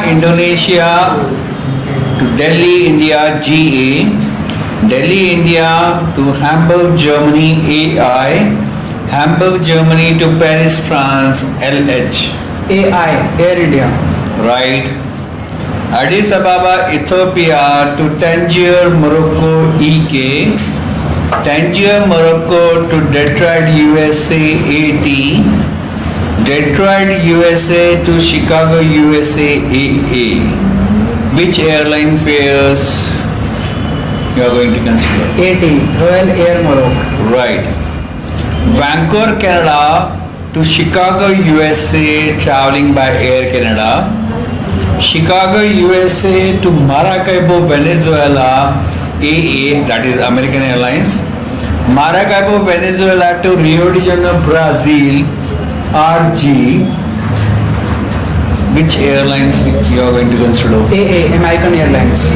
Indonesia to Delhi, India, GA. Delhi, India to Hamburg, Germany, AI. Hamburg, Germany to Paris, France, LH. AI, Air India. Right. Addis Ababa, Ethiopia to Tangier, Morocco, EK. Tangier, Morocco to Detroit, USA, AT. Detroit, USA to Chicago, USA, AA. Which airline fares you are going to consider? AT, Royal Air Morocco. Right. Vancouver, Canada to Chicago, USA, traveling by Air Canada. Chicago, USA to Maracaibo, Venezuela, AA, that is American Airlines. Maracaibo, Venezuela to Rio de Janeiro, Brazil, RG. Which airlines you are going to consider? AA, American Airlines.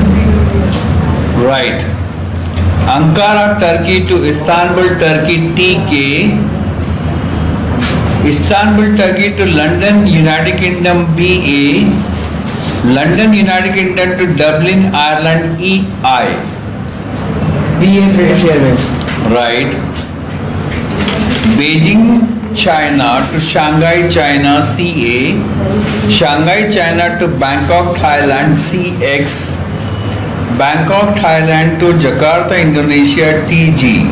Right. Ankara, Turkey to Istanbul, Turkey, TK. Istanbul, Turkey to London, United Kingdom, BA. London, United Kingdom to Dublin, Ireland, EI. BA, British Airways. Right. Beijing, China to Shanghai, China, CA. Shanghai, China to Bangkok, Thailand, CX. Bangkok, Thailand to Jakarta, Indonesia, TG.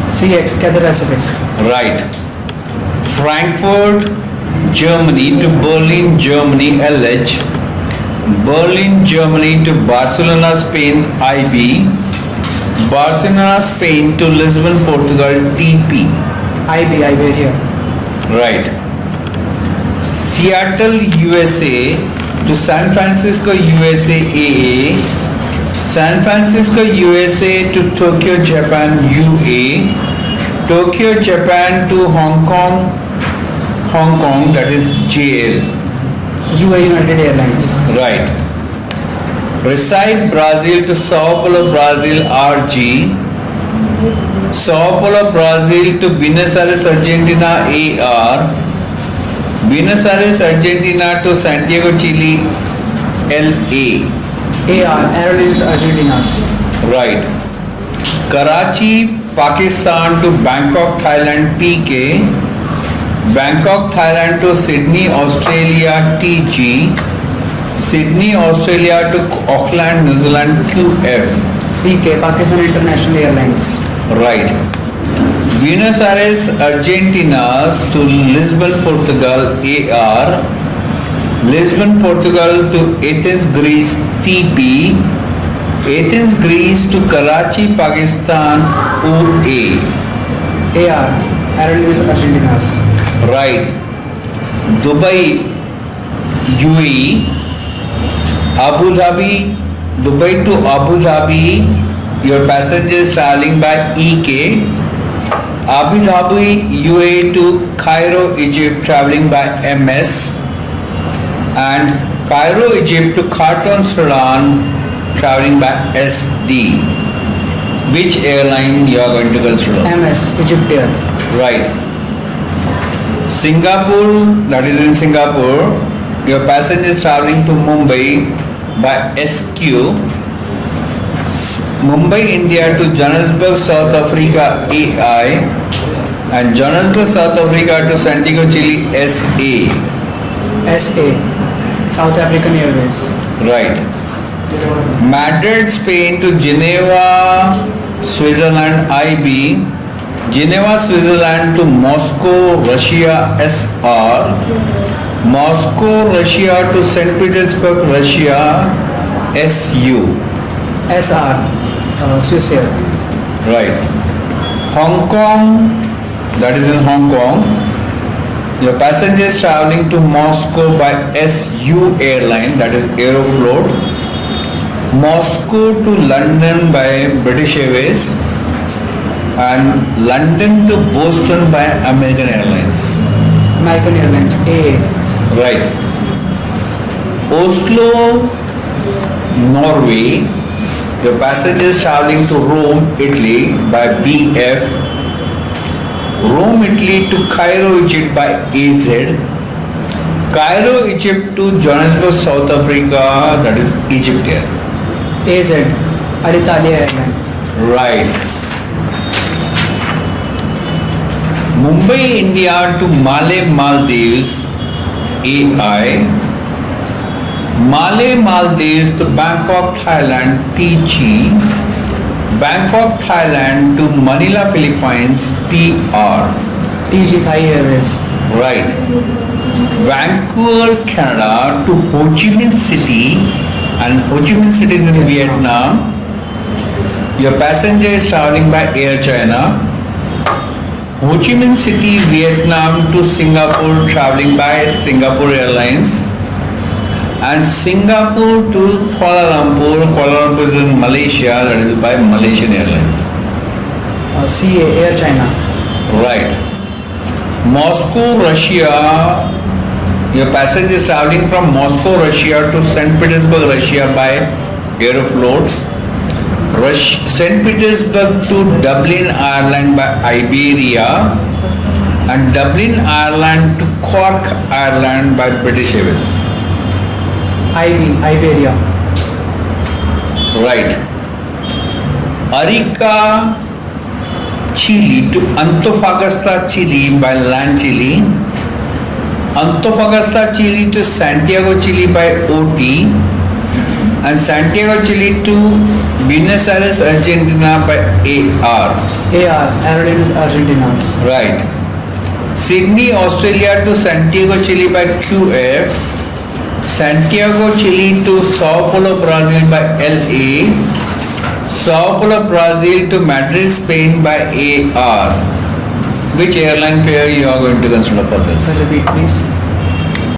CX, Cathay Pacific. Right. Frankfurt, Germany to Berlin, Germany, LH. Berlin, Germany to Barcelona, Spain, IB. Barcelona, Spain to Lisbon, Portugal, TP. IB, Iberia. Right. Seattle, USA to San Francisco, USA, AA. San Francisco, USA to Tokyo, Japan, UA. Tokyo, Japan to Hong Kong, that is JL. UA, United Airlines. Right. Recife, Brazil to Sao Paulo, Brazil, RG. Sao Paulo, Brazil to Buenos Aires, Argentina, AR. Buenos Aires, Argentina to Santiago, Chile, LA. AR, Aerolíneas Argentinas. Right. Karachi, Pakistan to Bangkok, Thailand, PK. Bangkok, Thailand to Sydney, Australia, TG. Sydney, Australia to Auckland, New Zealand, QF. PK, Pakistan International Airlines. Right. Buenos Aires, Argentina to Lisbon, Portugal, AR. Lisbon, Portugal to Athens, Greece, TP. Athens, Greece to Karachi, Pakistan, OA. AR, Aerolíneas Argentinas. Right. Dubai, UAE. Abu Dhabi, Dubai to Abu Dhabi, your passengers traveling by EK. Abu Dhabi, UAE to Cairo, Egypt, traveling by MS. And Cairo, Egypt to Khartoum, Sudan, traveling by SD. Which airline you are going to consider? MS, Egypt Air. Right. Singapore, that is in Singapore, your passengers traveling to Mumbai by SQ. Mumbai, India to Johannesburg, South Africa, AI. And Johannesburg, South Africa to Santiago, Chile, SA. SA, South African Airways. Right. Madrid, Spain to Geneva, Switzerland, IB. Geneva, Switzerland to Moscow, Russia, SR. Moscow, Russia to St. Petersburg, Russia, SU. SR, Swiss Air. Right. Hong Kong, that is in Hong Kong. Your passengers traveling to Moscow by SU airline, that is Aeroflot. Moscow to London by British Airways. And London to Boston by American Airlines. American Airlines, AA. Right. Oslo, Norway. Your passengers traveling to Rome, Italy by BF. Rome, Italy to Cairo, Egypt by AZ. Cairo, Egypt to Johannesburg, South Africa, that is Egypt Air. AZ, Alitalia Airline. Right. Mumbai, India to Malé, Maldives, AI. Malé, Maldives to Bangkok, Thailand, TG. Bangkok, Thailand to Manila, Philippines, PR. TG Thai Airways. Right. Vancouver, Canada to Ho Chi Minh City, and Ho Chi Minh City is in Vietnam. Your passenger is traveling by Air China. Ho Chi Minh City, Vietnam to Singapore, traveling by Singapore Airlines. And Singapore to Kuala Lumpur. Kuala Lumpur is in Malaysia, that is by Malaysian Airlines. CA, Air China. Right. Moscow, Russia. Your passenger is traveling from Moscow, Russia to St. Petersburg, Russia by Aeroflot. St. Petersburg to Dublin, Ireland by Iberia. And Dublin, Ireland to Cork, Ireland by British Airways. Iberia. Right. Arica, Chile to Antofagasta, Chile by land Chile. Antofagasta, Chile to Santiago, Chile by OT. And Santiago, Chile to Buenos Aires, Argentina by AR. Aerolíneas Argentinas. Right. Sydney, Australia to Santiago, Chile by QF. Santiago, Chile to Sao Paulo, Brazil by LA. Sao Paulo, Brazil to Madrid, Spain by AR. Which airline fare you are going to consider for this? Repeat please.